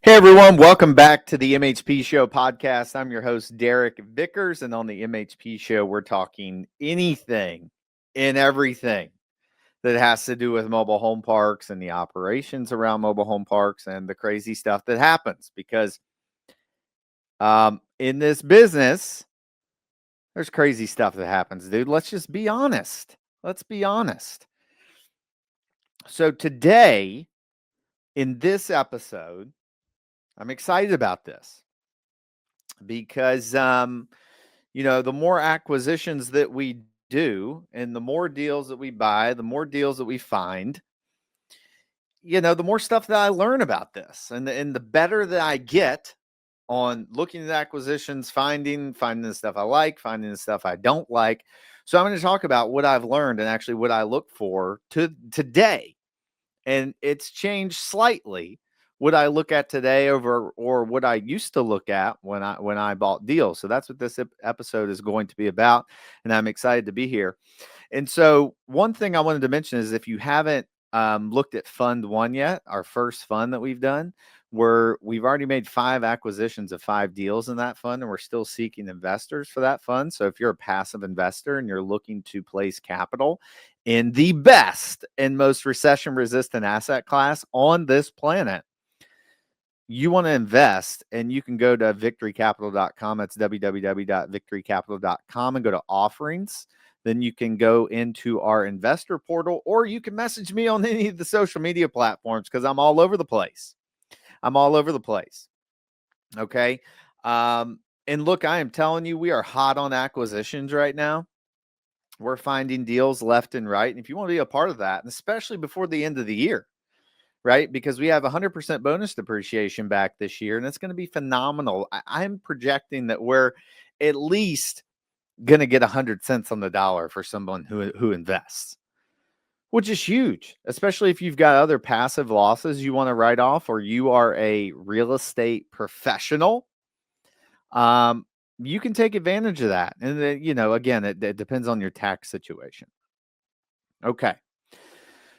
Hey everyone, welcome back to the MHP Show podcast. I'm your host, Derek Vickers, and on the MHP Show, we're talking anything and everything that has to do with mobile home parks and the operations around mobile home parks and the crazy stuff that happens. Because in this business, there's crazy stuff that happens, dude. Let's just be honest. Let's be honest. So today, in this episode, I'm excited about this because the more acquisitions that we do and the more deals that we buy, the more deals that we find, the more stuff that I learn about this, and the better that I get on looking at acquisitions, finding the stuff I like, finding the stuff I don't like. So I'm going to talk about what I've learned and actually what I look for today. And it's changed slightly what I look at today over or what I used to look at when I bought deals. So that's what this episode is going to be about, and I'm excited to be here. And so one thing I wanted to mention is if you haven't looked at Fund One yet, our first fund that we've done, where we've already made 5 acquisitions of 5 deals in that fund, and we're still seeking investors for that fund. So if you're a passive investor and you're looking to place capital in the best and most recession-resistant asset class on this planet, you want to invest, and you can go to victorycapital.com. That's www.victorycapital.com and go to offerings. Then you can go into our investor portal, or you can message me on any of the social media platforms because I'm all over the place. Okay. And look, I am telling you, we are hot on acquisitions right now. We're finding deals left and right. And if you want to be a part of that, and especially before the end of the year, right? Because we have 100% bonus depreciation back this year, and it's going to be phenomenal. I'm projecting that we're at least going to get 100 cents on the dollar for someone who invests, which is huge, especially if you've got other passive losses you want to write off, or you are a real estate professional. You can take advantage of that. And again, it depends on your tax situation. Okay.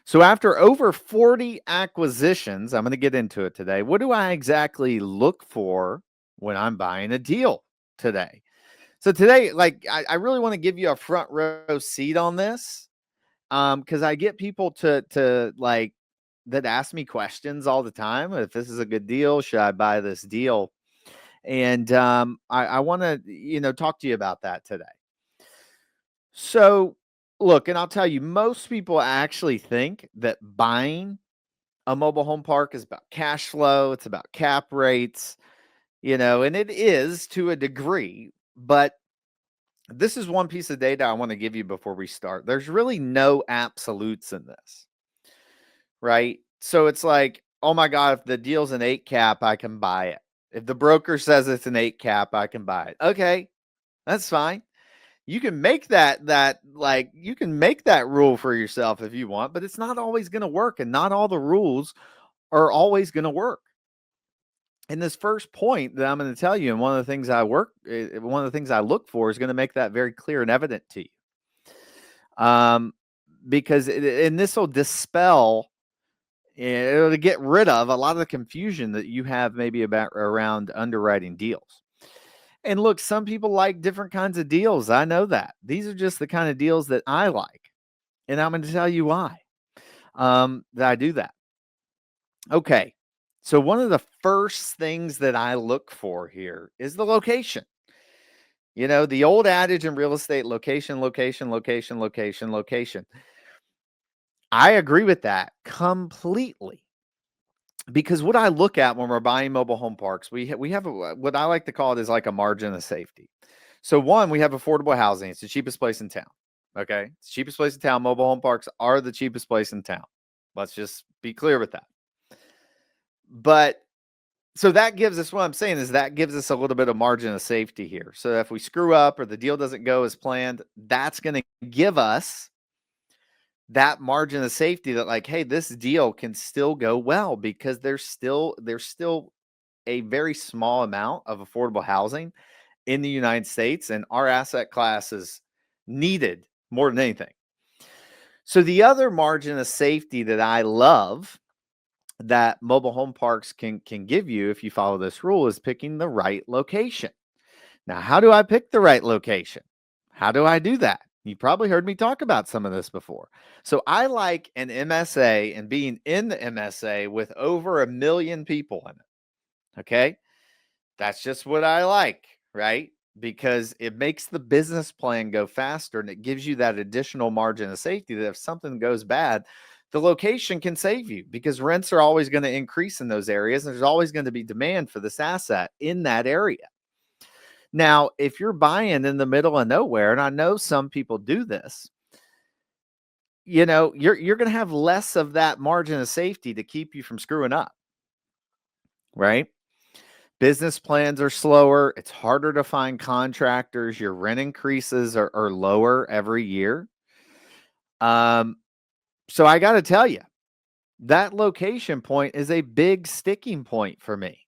So after over 40 acquisitions, I'm going to get into it today. What do I exactly look for when I'm buying a deal today? So today, I really want to give you a front row seat on this, because I get people to like that ask me questions all the time. If this is a good deal, should I buy this deal? And I want to talk to you about that today. So look, and I'll tell you, most people actually think that buying a mobile home park is about cash flow. It's about cap rates, and it is to a degree, but this is one piece of data I want to give you before we start. There's really no absolutes in this, right? So it's like, oh my God, if the deal's an 8 cap, I can buy it. If the broker says it's an 8 cap, I can buy it. Okay, that's fine. You can make that rule for yourself if you want, but it's not always going to work, and not all the rules are always going to work. And this first point that I'm going to tell you, and one of the things I look for is going to make that very clear and evident to you. Because this will dispel, it'll get rid of a lot of the confusion that you have maybe around underwriting deals. And look, some people like different kinds of deals. I know that. These are just the kind of deals that I like. And I'm going to tell you why that I do that. Okay. So one of the first things that I look for here is the location. The old adage in real estate, location, location, location, location, location. I agree with that completely. Because what I look at when we're buying mobile home parks, we have what I like to call it is like a margin of safety. So one, we have affordable housing. It's the cheapest place in town. Okay. It's the cheapest place in town. Mobile home parks are the cheapest place in town. Let's just be clear with that. But so that gives us, what I'm saying is that gives us a little bit of margin of safety here. So if we screw up or the deal doesn't go as planned, that's going to give us that margin of safety that, like, hey, this deal can still go well, because there's still a very small amount of affordable housing in the United States, and our asset class is needed more than anything. So the other margin of safety that I love that mobile home parks can give you if you follow this rule is picking the right location. Now, how do I pick the right location? How do I do that? You probably heard me talk about some of this before. So I like an MSA and being in the MSA with over 1 million people in it. Okay. That's just what I like, right? Because it makes the business plan go faster and it gives you that additional margin of safety that if something goes bad, the location can save you because rents are always going to increase in those areas. And there's always going to be demand for this asset in that area. Now, if you're buying in the middle of nowhere, and I know some people do this, you're going to have less of that margin of safety to keep you from screwing up, right? Business plans are slower. It's harder to find contractors. Your rent increases are lower every year. So I got to tell you, that location point is a big sticking point for me.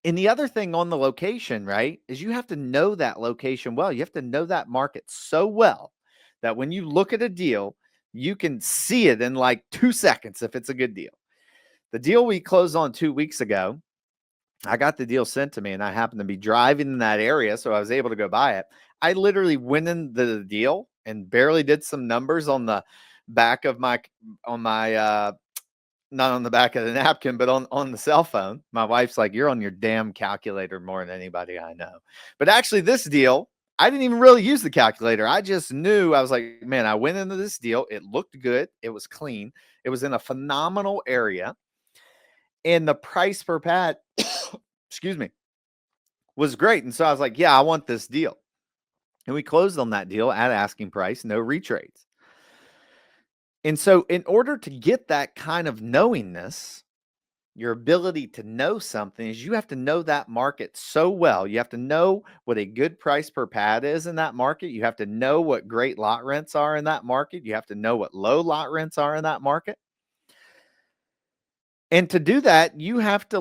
And the other thing on the location, right, is you have to know that location well. You have to know that market so well that when you look at a deal, you can see it in like 2 seconds if it's a good deal. The deal we closed on 2 weeks ago, I got the deal sent to me and I happened to be driving in that area, so I was able to go buy it. I literally went into the deal and barely did some numbers on the back of my not on the back of the napkin, but on the cell phone. My wife's like, "You're on your damn calculator more than anybody I know." But actually, this deal, I didn't even really use the calculator. I just knew. I was like, man, I went into this deal. It looked good. It was clean. It was in a phenomenal area. And the price per pad, excuse me, was great. And so I was like, yeah, I want this deal. And we closed on that deal at asking price, no retrades. And so in order to get that kind of knowingness, your ability to know something is you have to know that market so well. You have to know what a good price per pad is in that market. You have to know what great lot rents are in that market. You have to know what low lot rents are in that market. And to do that, you have to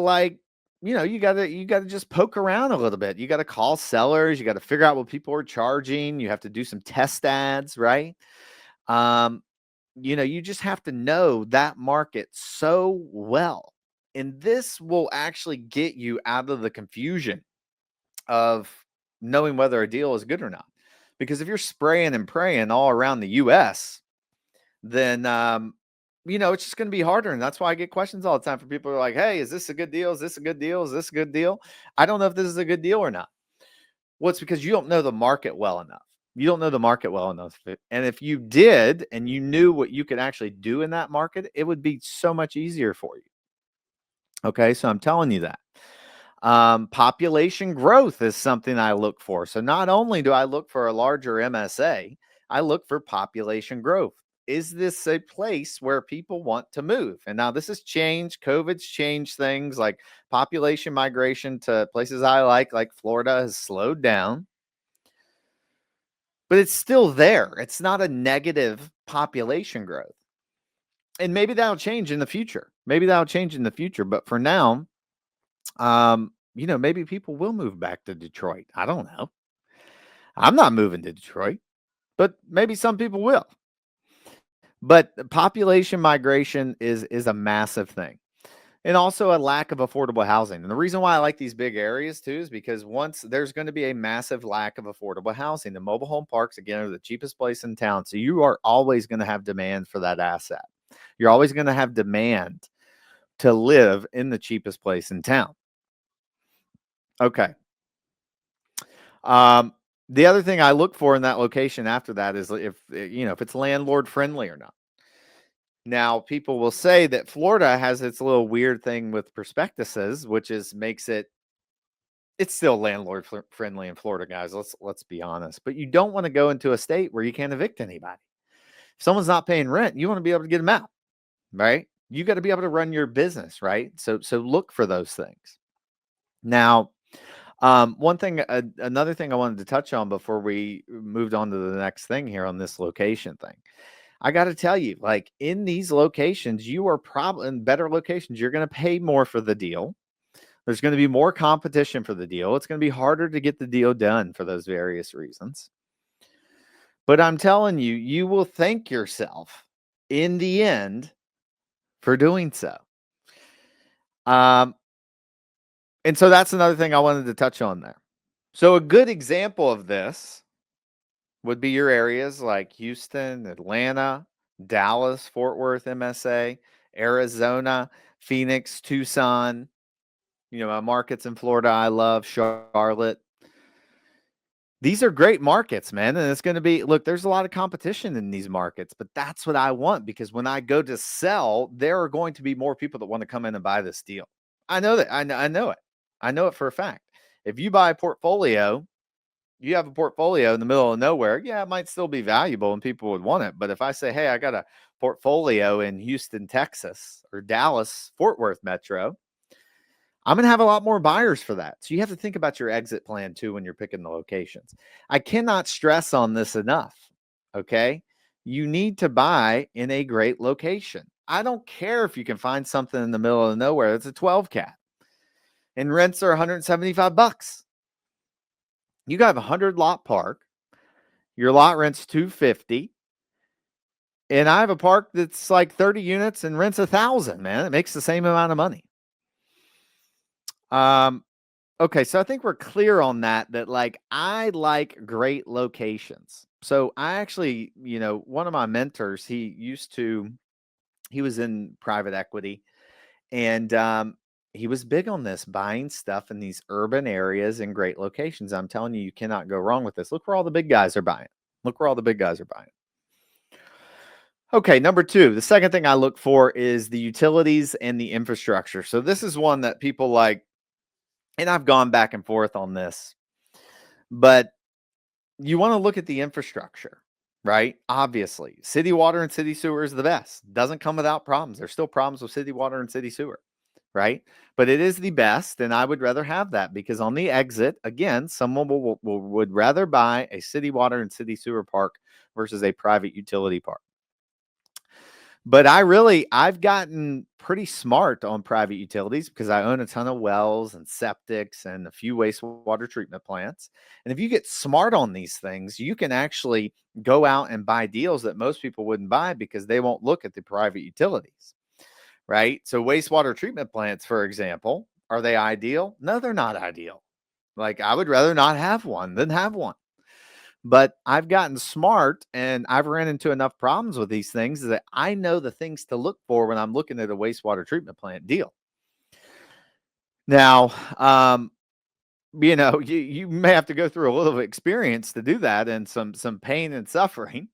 you got to just poke around a little bit. You got to call sellers, you got to figure out what people are charging, you have to do some test ads, right? Um you just have to know that market so well. And this will actually get you out of the confusion of knowing whether a deal is good or not. Because if you're spraying and praying all around the US, then it's just going to be harder. And that's why I get questions all the time from people who are like, hey, is this a good deal? Is this a good deal? Is this a good deal? I don't know if this is a good deal or not. Well, it's because you don't know the market well enough. You don't know the market well enough. And if you did and you knew what you could actually do in that market, it would be so much easier for you. Okay, so I'm telling you that. Population growth is something I look for. So not only do I look for a larger MSA, I look for population growth. Is this a place where people want to move? And now this has changed. COVID's changed things, like population migration to places I like Florida has slowed down, but it's still there. It's not a negative population growth. And maybe that'll change in the future. But for now, maybe people will move back to Detroit. I don't know. I'm not moving to Detroit, but maybe some people will. But population migration is a massive thing. And also a lack of affordable housing. And the reason why I like these big areas too is because once there's going to be a massive lack of affordable housing, the mobile home parks, again, are the cheapest place in town. So you are always going to have demand for that asset. You're always going to have demand to live in the cheapest place in town. Okay. The other thing I look for in that location after that is if it's landlord friendly or not. Now, people will say that Florida has its little weird thing with prospectuses, which makes it's still landlord friendly in Florida, guys. Let's be honest. But you don't want to go into a state where you can't evict anybody. If someone's not paying rent, you want to be able to get them out, right? You got to be able to run your business, right? So look for those things. Now, another thing I wanted to touch on before we moved on to the next thing here on this location thing. I got to tell you, like in these locations, you are probably in better locations. You're going to pay more for the deal. There's going to be more competition for the deal. It's going to be harder to get the deal done for those various reasons. But I'm telling you, you will thank yourself in the end for doing so. And so that's another thing I wanted to touch on there. So a good example of this would be your areas like Houston, Atlanta, Dallas, Fort Worth, MSA, Arizona, Phoenix, Tucson, my markets in Florida I love, Charlotte. These are great markets, man. And it's going to be, look, there's a lot of competition in these markets, but that's what I want, because when I go to sell, there are going to be more people that want to come in and buy this deal. I know that. I know it. I know it for a fact. If you buy a portfolio, you have a portfolio in the middle of nowhere, yeah, it might still be valuable and people would want it. But if I say, hey, I got a portfolio in Houston, Texas, or Dallas, Fort Worth metro, I'm going to have a lot more buyers for that. So you have to think about your exit plan too when you're picking the locations. I cannot stress on this enough. Okay. You need to buy in a great location. I don't care if you can find something in the middle of nowhere that's a 12 cap and rents are $175. You got a 100 lot park. Your lot rents $250. And I have a park that's like 30 units and rents $1,000, man. It makes the same amount of money. Okay, so I think we're clear on that like I like great locations. So I actually, one of my mentors, he was in private equity, and he was big on this, buying stuff in these urban areas in great locations. I'm telling you, you cannot go wrong with this. Look where all the big guys are buying. Look where all the big guys are buying. Okay, number 2, the second thing I look for is the utilities and the infrastructure. So this is one that people like, and I've gone back and forth on this, but you want to look at the infrastructure, right? Obviously, city water and city sewer is the best. Doesn't come without problems. There's still problems with city water and city sewer, right? But it is the best, and I would rather have that, because on the exit, again, someone would rather buy a city water and city sewer park versus a private utility park. But I've gotten pretty smart on private utilities because I own a ton of wells and septics and a few wastewater treatment plants. And if you get smart on these things, you can actually go out and buy deals that most people wouldn't buy because they won't look at the private utilities, right? So wastewater treatment plants, for example, are they ideal? No, they're not ideal. Like, I would rather not have one than have one. But I've gotten smart, and I've ran into enough problems with these things that I know the things to look for when I'm looking at a wastewater treatment plant deal. Now, you may have to go through a little experience to do that, and some pain and suffering.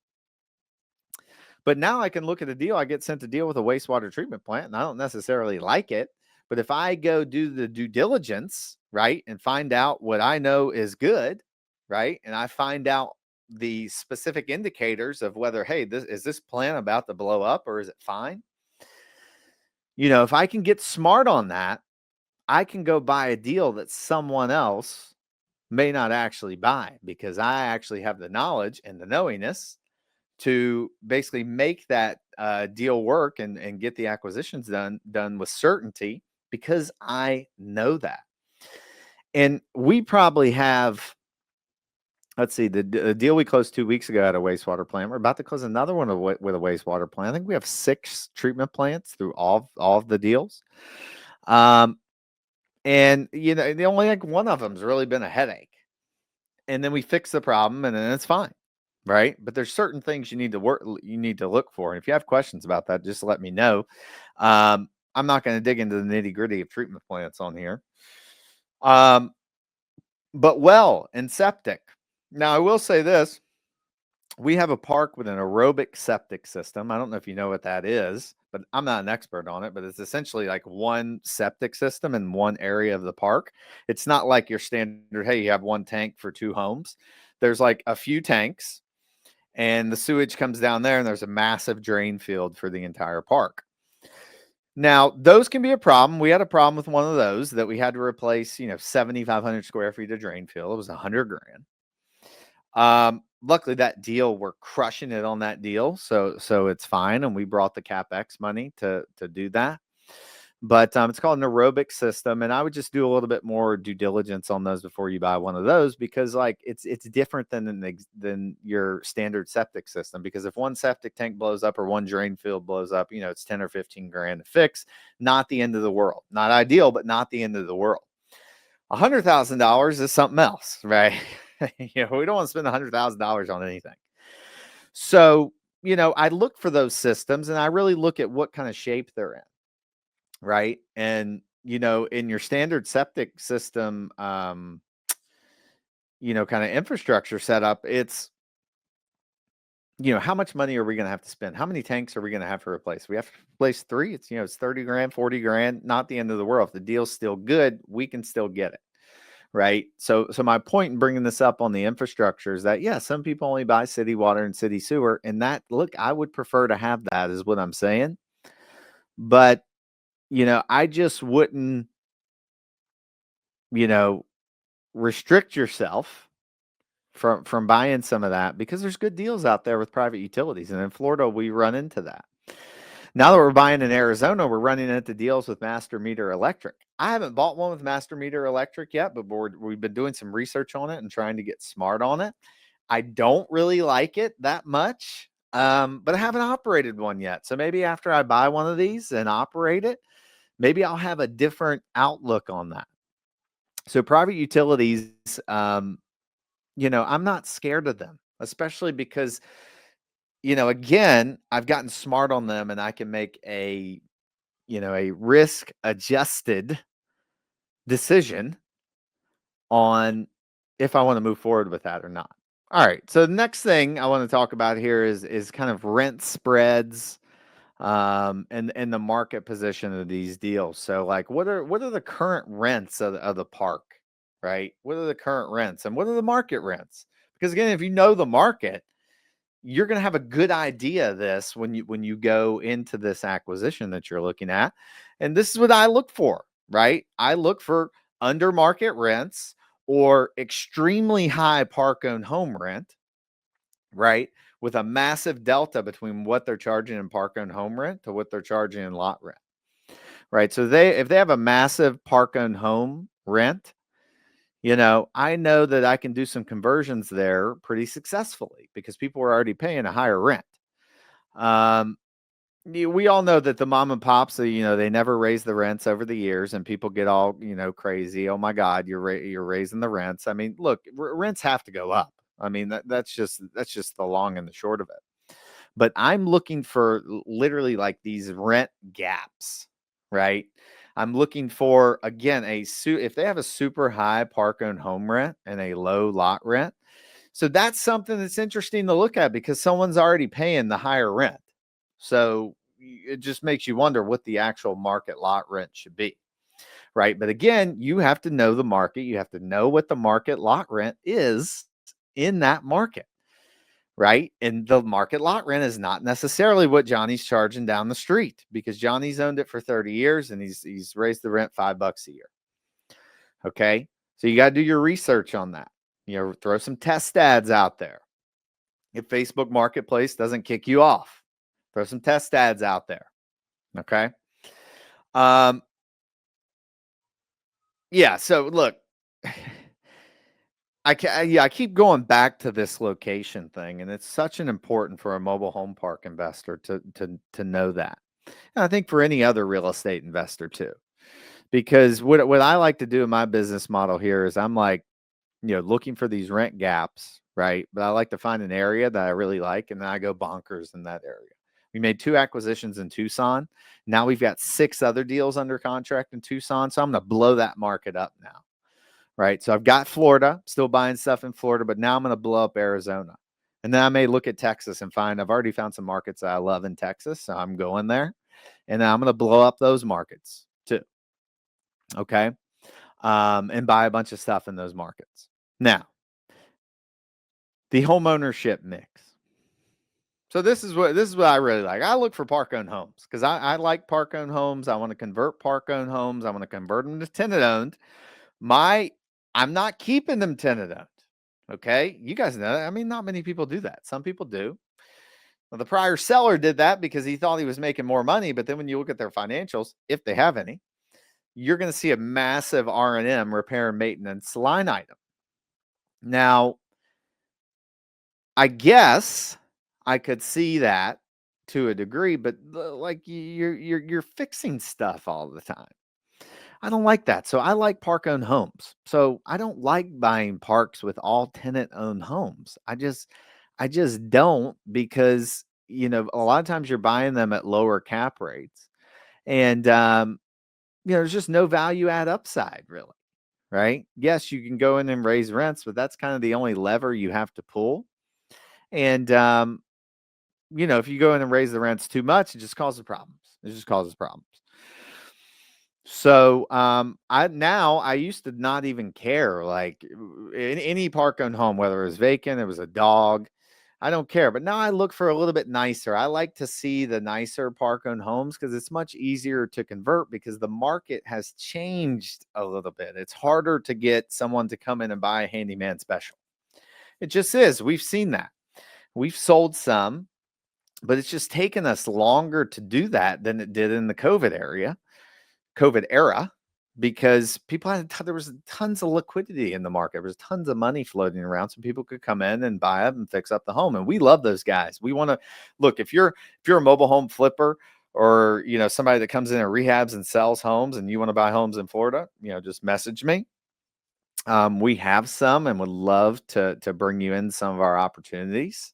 But now I can look at a deal. I get sent to deal with a wastewater treatment plant, and I don't necessarily like it. But if I go do the due diligence, right, and find out what I know is good, right, and I find out the specific indicators of whether, hey, this plant about to blow up or is it fine? If I can get smart on that, I can go buy a deal that someone else may not actually buy, because I actually have the knowledge and the knowingness to basically make that deal work and get the acquisitions done with certainty, because I know that. And we probably have, let's see, the deal we closed 2 weeks ago at a wastewater plant. We're about to close another one with a wastewater plant. I think we have 6 treatment plants through all of the deals. And the only like one of them's really been a headache. And then we fix the problem, and then it's fine. Right. But there's certain things you need to look for. And if you have questions about that, just let me know. I'm not going to dig into the nitty gritty of treatment plants on here. But well and septic. Now, I will say this. We have a park with an aerobic septic system. I don't know if you know what that is, but I'm not an expert on it. But it's essentially like one septic system in one area of the park. It's not like your standard, hey, you have one tank for 2 homes. There's like a few tanks, and the sewage comes down there, and there's a massive drain field for the entire park. Now, those can be a problem. We had a problem with one of those that we had to replace, 7,500 square feet of drain field. It was $100,000. Luckily, that deal, we're crushing it on that deal, so it's fine, and we brought the CapEx money to do that. But it's called an aerobic system, and I would just do a little bit more due diligence on those before you buy one of those, because like it's different than your standard septic system. Because if one septic tank blows up or one drain field blows up, it's 10 or 15 grand to fix. Not the end of the world. Not ideal, but not the end of the world. $100,000 is something else, right? We don't want to spend $100,000 on anything. So I look for those systems, and I really look at what kind of shape they're in. Right. And, in your standard septic system, kind of infrastructure setup, it's, how much money are we going to have to spend? How many tanks are we going to have to replace? We have to replace 3. It's 30 grand, 40 grand, not the end of the world. If the deal's still good, we can still get it. Right. So my point in bringing this up on the infrastructure is that, yeah, some people only buy city water and city sewer. And that, look, I would prefer to have that, is what I'm saying. But, I just wouldn't, restrict yourself from buying some of that, because there's good deals out there with private utilities. And in Florida, we run into that. Now that we're buying in Arizona, we're running into deals with Master Meter Electric. I haven't bought one with Master Meter Electric yet, but we've been doing some research on it and trying to get smart on it. I don't really like it that much, but I haven't operated one yet. So maybe after I buy one of these and operate it, maybe I'll have a different outlook on that. So private utilities, I'm not scared of them, especially because, again, I've gotten smart on them, and I can make a risk adjusted decision on if I want to move forward with that or not. All right. So the next thing I want to talk about here is kind of rent spreads, and the market position of these deals. So like, what are the current rents of the park, right? What are the current rents, and what are the market rents? Because again, if you know the market, you're going to have a good idea of this when you go into this acquisition that you're looking at. And this is what I look for, right? I look for under market rents or extremely high park owned home rent, right? With a massive delta between what they're charging in park owned home rent to what they're charging in lot rent, right? So if they have a massive park owned home rent, I know that I can do some conversions there pretty successfully, because people are already paying a higher rent. We all know that the mom and pops, they never raise the rents over the years, and people get all, crazy. Oh my God, you're raising the rents. I mean, look, rents have to go up. I mean, that's just the long and the short of it. But I'm looking for literally like these rent gaps, right? I'm looking for, again, if they have a super high park owned home rent and a low lot rent. So that's something that's interesting to look at, because someone's already paying the higher rent. So it just makes you wonder what the actual market lot rent should be, right? But again, you have to know the market. You have to know what the market lot rent is in that market, right? And the market lot rent is not necessarily what Johnny's charging down the street, because Johnny's owned it for 30 years and he's raised the rent $5 a year. Okay. So you got to do your research on that. Throw some test ads out there. If Facebook Marketplace doesn't kick you off, throw some test ads out there. Okay. Yeah. So look, I keep going back to this location thing, and it's such an important for a mobile home park investor to know that. And I think for any other real estate investor too, because what I like to do in my business model here is I'm like, looking for these rent gaps, right? But I like to find an area that I really like, and then I go bonkers in that area. We made 2 acquisitions in Tucson. Now we've got 6 other deals under contract in Tucson. So I'm going to blow that market up now, right? So I've got Florida, still buying stuff in Florida, but now I'm going to blow up Arizona. And then I may look at Texas and I've already found some markets that I love in Texas. So I'm going there, and then I'm going to blow up those markets too. Okay. And buy a bunch of stuff in those markets. Now, the home ownership mix. So this is what I really like. I look for park-owned homes, because I like park-owned homes. I want to convert park-owned homes. I want to convert them to tenant-owned. I'm not keeping them tenant-owned. Okay, you guys know that. I mean, not many people do that. Some people do. Well, the prior seller did that because he thought he was making more money, but then when you look at their financials, if they have any, you're going to see a massive R&M, repair and maintenance line item. Now, I guess I could see that to a degree, but like you're fixing stuff all the time. I don't like that. So I like park-owned homes. So I don't like buying parks with all tenant-owned homes. I just don't, because a lot of times you're buying them at lower cap rates, and there's just no value add upside, really, right? Yes, you can go in and raise rents, but that's kind of the only lever you have to pull. And if you go in and raise the rents too much, it just causes problems. It just causes problems. So I used to not even care, like in any park owned home, whether it was vacant, it was a dog, I don't care. But now I look for a little bit nicer. I like to see the nicer park owned homes because it's much easier to convert, because the market has changed a little bit. It's harder to get someone to come in and buy a handyman special. It just is. We've seen that. We've sold some, but it's just taken us longer to do that than it did in the COVID era, because people there was tons of liquidity in the market. There was tons of money floating around, so people could come in and buy up and fix up the home. And we love those guys. We want to look, if you're a mobile home flipper, or somebody that comes in and rehabs and sells homes, and you want to buy homes in Florida, just message me. We have some, and would love to bring you in some of our opportunities.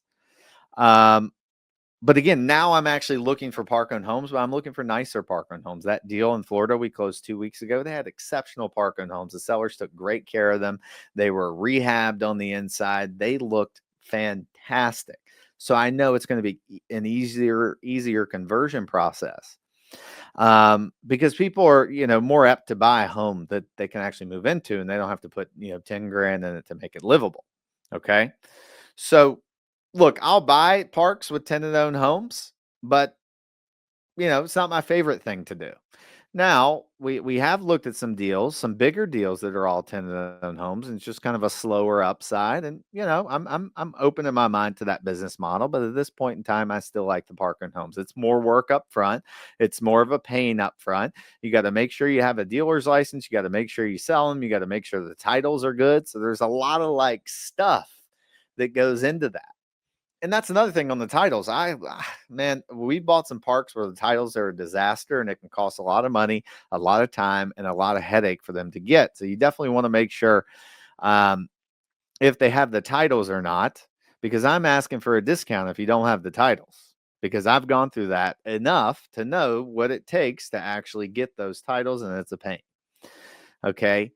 But again, now I'm actually looking for park-owned homes, but I'm looking for nicer park-owned homes. That deal in Florida we closed 2 weeks ago, they had exceptional park-owned homes. The sellers took great care of them. They were rehabbed on the inside. They looked fantastic. So I know it's going to be an easier conversion process, because people are, more apt to buy a home that they can actually move into, and they don't have to put, 10 grand in it to make it livable. Okay. So look, I'll buy parks with tenant-owned homes, but it's not my favorite thing to do. Now, we have looked at some deals, some bigger deals that are all tenant-owned homes, and it's just kind of a slower upside. And I'm open in my mind to that business model, but at this point in time, I still like the park-owned homes. It's more work up front. It's more of a pain up front. You got to make sure you have a dealer's license. You got to make sure you sell them. You got to make sure the titles are good. So there's a lot of stuff that goes into that. And that's another thing on the titles. Man, we bought some parks where the titles are a disaster, and it can cost a lot of money, a lot of time, and a lot of headache for them to get. So you definitely want to make sure if they have the titles or not, because I'm asking for a discount if you don't have the titles, because I've gone through that enough to know what it takes to actually get those titles, and it's a pain. Okay.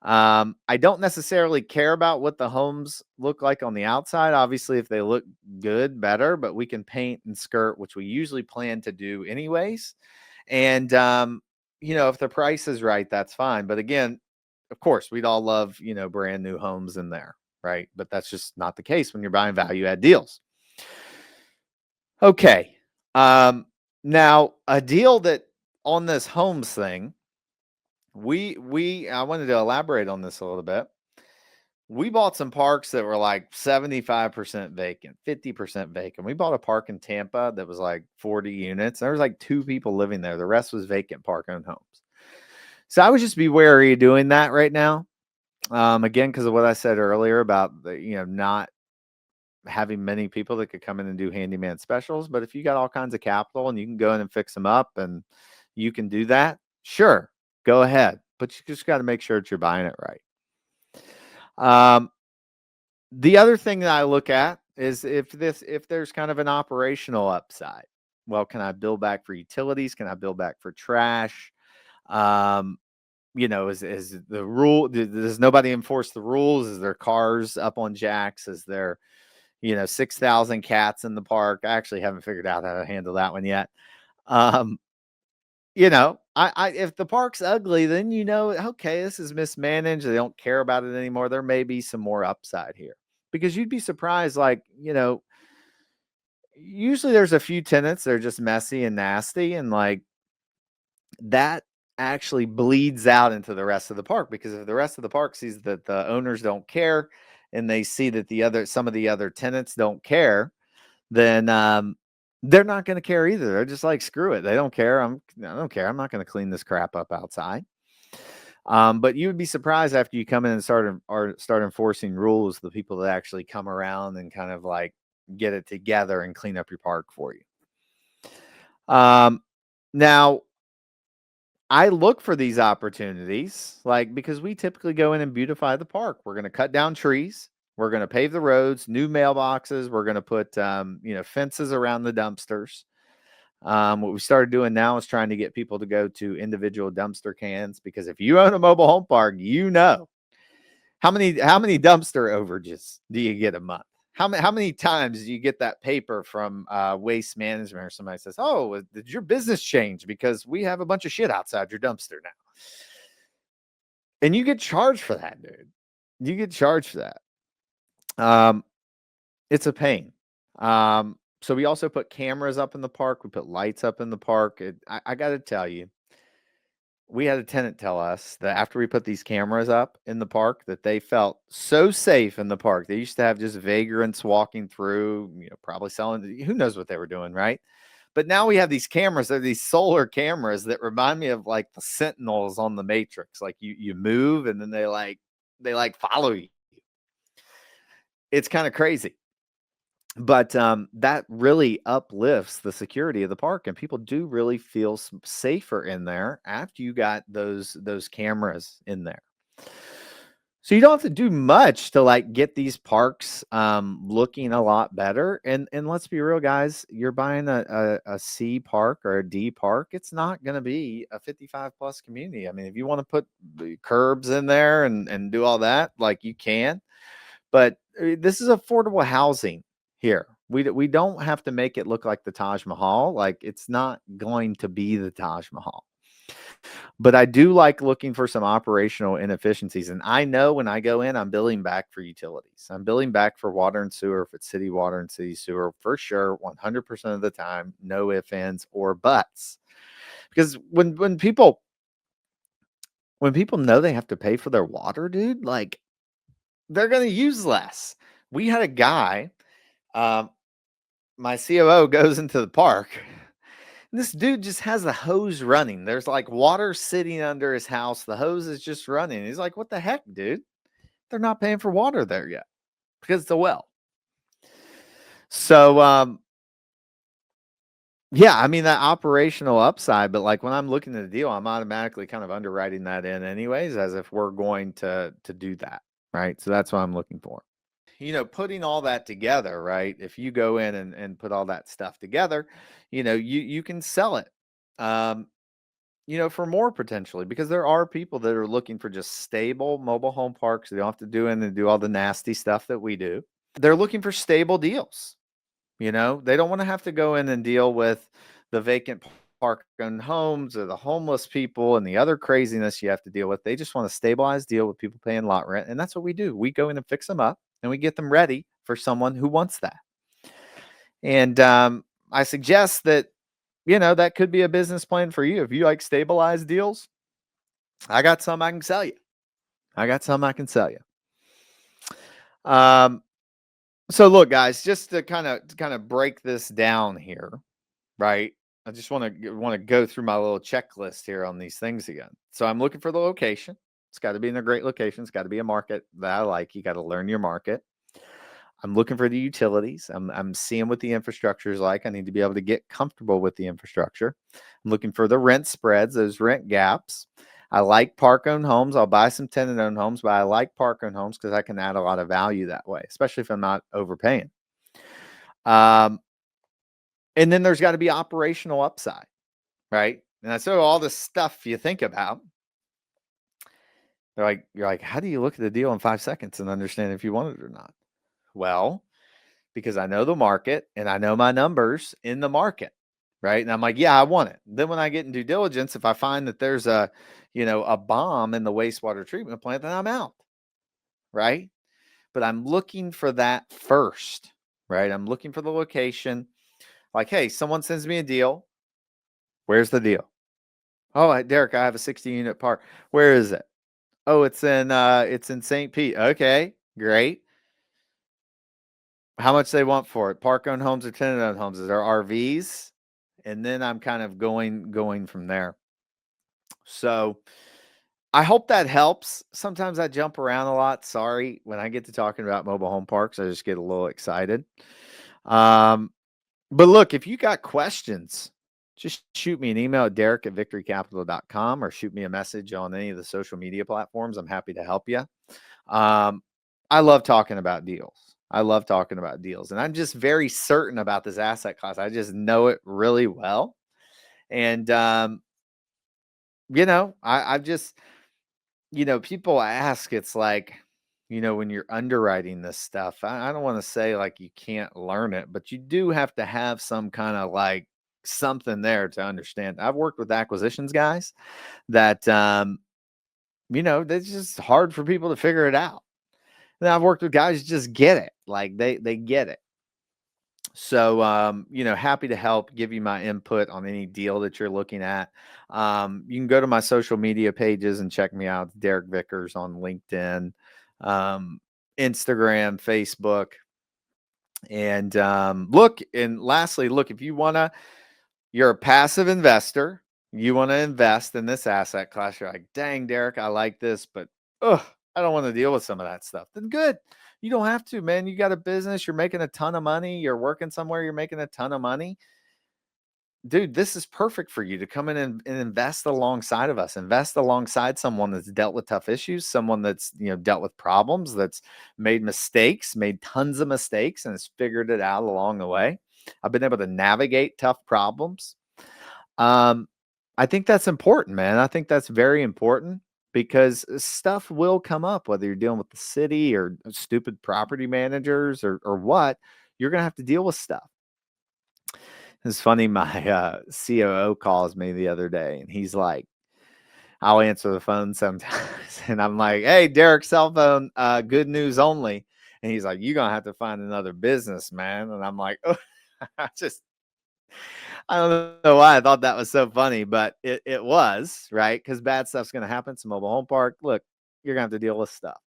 I don't necessarily care about what the homes look like on the outside. Obviously, if they look good, better, but we can paint and skirt, which we usually plan to do anyways. And, if the price is right, that's fine. But again, of course, we'd all love, brand new homes in there, right? But that's just not the case when you're buying value add deals. Okay. Now a deal that on this homes thing, I wanted to elaborate on this a little bit. We bought some parks that were like 75% vacant, 50% vacant. We bought a park in Tampa that was like 40 units. There was like 2 people living there. The rest was vacant park-owned homes. So I would just be wary of doing that right now. Again, because of what I said earlier about the, not having many people that could come in and do handyman specials. But if you got all kinds of capital and you can go in and fix them up, and you can do that, sure, go ahead. But you just got to make sure that you're buying it right. The other thing that I look at is if there's kind of an operational upside. Well, can I bill back for utilities? Can I bill back for trash? Is the rule, does nobody enforce the rules? Is there cars up on jacks? Is there 6,000 cats in the park? I actually haven't figured out how to handle that one yet. If the park's ugly, then okay, this is mismanaged. They don't care about it anymore. There may be some more upside here, because you'd be surprised. Usually there's a few tenants that are just messy and nasty, and that actually bleeds out into the rest of the park, because if the rest of the park sees that the owners don't care, and they see that some of the other tenants don't care, then They're not going to care either. They're just like, screw it. They don't care. I don't care. I'm not going to clean this crap up outside. But you would be surprised after you come in and start enforcing rules, the people that actually come around and kind of like get it together and clean up your park for you. Now I look for these opportunities, like, because we typically go in and beautify the park. We're going to cut down trees. We're going to pave the roads, new mailboxes. We're going to put, fences around the dumpsters. What we started doing now is trying to get people to go to individual dumpster cans, because if you own a mobile home park, how many dumpster overages do you get a month? How many times do you get that paper from Waste Management, or somebody says, "Oh, did your business change because we have a bunch of shit outside your dumpster now?" And you get charged for that, dude. You get charged for that. It's a pain. So we also put cameras up in the park. We put lights up in the park. I got to tell you, we had a tenant tell us that after we put these cameras up in the park, that they felt so safe in the park. They used to have just vagrants walking through, probably selling, who knows what they were doing, right? But now we have these cameras. They're these solar cameras that remind me of like the sentinels on the Matrix. Like you move and then they follow you. It's kind of crazy. But that really uplifts the security of the park, and people do really feel safer in there after you got those cameras in there. So you don't have to do much to like get these parks looking a lot better. And let's be real, guys, you're buying a C park or a D park. It's not going to be a 55 plus community. I mean, if you want to put the curbs in there and do all that, like, you can. But this is affordable housing here. We don't have to make it look like the Taj Mahal. Like, it's not going to be the Taj Mahal. But I do like looking for some operational inefficiencies. And I know when I go in, I'm billing back for utilities. I'm billing back for water and sewer, if it's city water and city sewer, for sure, 100% of the time, no ifs, ands, or buts. Because when people know they have to pay for their water, dude, like, they're going to use less. We had a guy, my COO goes into the park. This dude just has the hose running. There's like water sitting under his house. The hose is just running. He's like, "What the heck, dude? They're not paying for water there yet because it's a well." So, yeah, I mean, that operational upside, but like when I'm looking at the deal, I'm automatically kind of underwriting that in anyways, as if we're going to do that, right? So that's what I'm looking for. Putting all that together, right? If you go in and put all that stuff together, you can sell it. For more potentially, because there are people that are looking for just stable mobile home parks. They don't have to do all the nasty stuff that we do. They're looking for stable deals. They don't want to have to go in and deal with the vacant park owned homes or the homeless people and the other craziness you have to deal with. They just want a stabilized deal with people paying lot rent. And that's what we do. We go in and fix them up and we get them ready for someone who wants that. And I suggest that, that could be a business plan for you. If you like stabilized deals, I got some I can sell you. So look, guys, just to kind of break this down here, right? I just want to go through my little checklist here on these things again. So I'm looking for the location. It's got to be in a great location. It's got to be a market that I like. You got to learn your market. I'm looking for the utilities. I'm seeing what the infrastructure is like. I need to be able to get comfortable with the infrastructure. I'm looking for the rent spreads, those rent gaps. I like park-owned homes. I'll buy some tenant-owned homes, but I like park-owned homes because I can add a lot of value that way, especially if I'm not overpaying. And then there's got to be operational upside, right? And so all this stuff you think about, you're like, how do you look at the deal in 5 seconds and understand if you want it or not? Well, because I know the market and I know my numbers in the market, right? And I'm like, yeah, I want it. Then when I get in due diligence, if I find that there's a bomb in the wastewater treatment plant, then I'm out, right? But I'm looking for that first, right? I'm looking for the location. Like, hey, someone sends me a deal. Where's the deal? Oh, Derek, I have a 60-unit park. Where is it? Oh, it's in St. Pete. Okay, great. How much they want for it? Park-owned homes or tenant-owned homes? Is there RVs? And then I'm kind of going from there. So I hope that helps. Sometimes I jump around a lot. Sorry. When I get to talking about mobile home parks, I just get a little excited. Um, but look, if you got questions, just shoot me an email at derek@victorycapital.com or shoot me a message on any of the social media platforms. I'm happy to help you. Um, I love talking about deals. I love talking about deals. And I'm just very certain about this asset class. I just know it really well. And, I've just, people ask, it's like, when you're underwriting this stuff, I don't want to say like you can't learn it, but you do have to have some kind of like something there to understand. I've worked with acquisitions guys that, it's just hard for people to figure it out. And I've worked with guys who just get it. Like they get it. So, happy to help give you my input on any deal that you're looking at. You can go to my social media pages and check me out. Derek Vickers on LinkedIn, um, Instagram, Facebook. And lastly, look, if you're a passive investor, you want to invest in this asset class. You're like, dang, Derek, I like this, but I don't want to deal with some of that stuff. Then good. You don't have to, man. You got a business, you're making a ton of money, you're working somewhere, you're making a ton of money. Dude, this is perfect for you to come in and invest alongside of us. Invest alongside someone that's dealt with tough issues, someone that's dealt with problems, that's made mistakes, made tons of mistakes, and has figured it out along the way. I've been able to navigate tough problems. I think that's important, man. I think that's very important because stuff will come up, whether you're dealing with the city or stupid property managers or what. You're gonna have to deal with stuff. It's funny. My COO calls me the other day, and he's like, I'll answer the phone sometimes, and I'm like, "Hey, Derek, cell phone, good news only." And he's like, "You're gonna have to find another business, man." And I'm like, "Oh, I just I don't know why I thought that was so funny, but it was, right? Because bad stuff's going to happen. It's a mobile home park. Look, you're going to have to deal with stuff.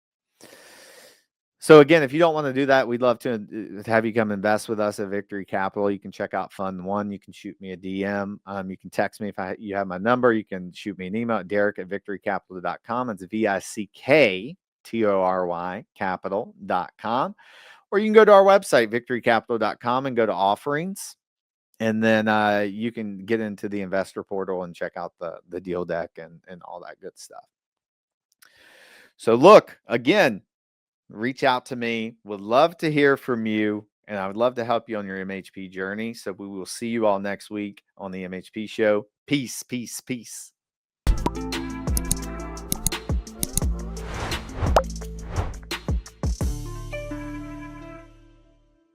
So again, if you don't want to do that, we'd love to have you come invest with us at Victory Capital. You can check out Fund One. You can shoot me a DM. You can text me if you have my number. You can shoot me an email at derek@victorycapital.com. It's VICKTORY capital.com. Or you can go to our website, victorycapital.com, and go to offerings. And then you can get into the investor portal and check out the deal deck and all that good stuff. So look, again, reach out to me. Would love to hear from you. And I would love to help you on your MHP journey. So we will see you all next week on the MHP Show. Peace, peace, peace.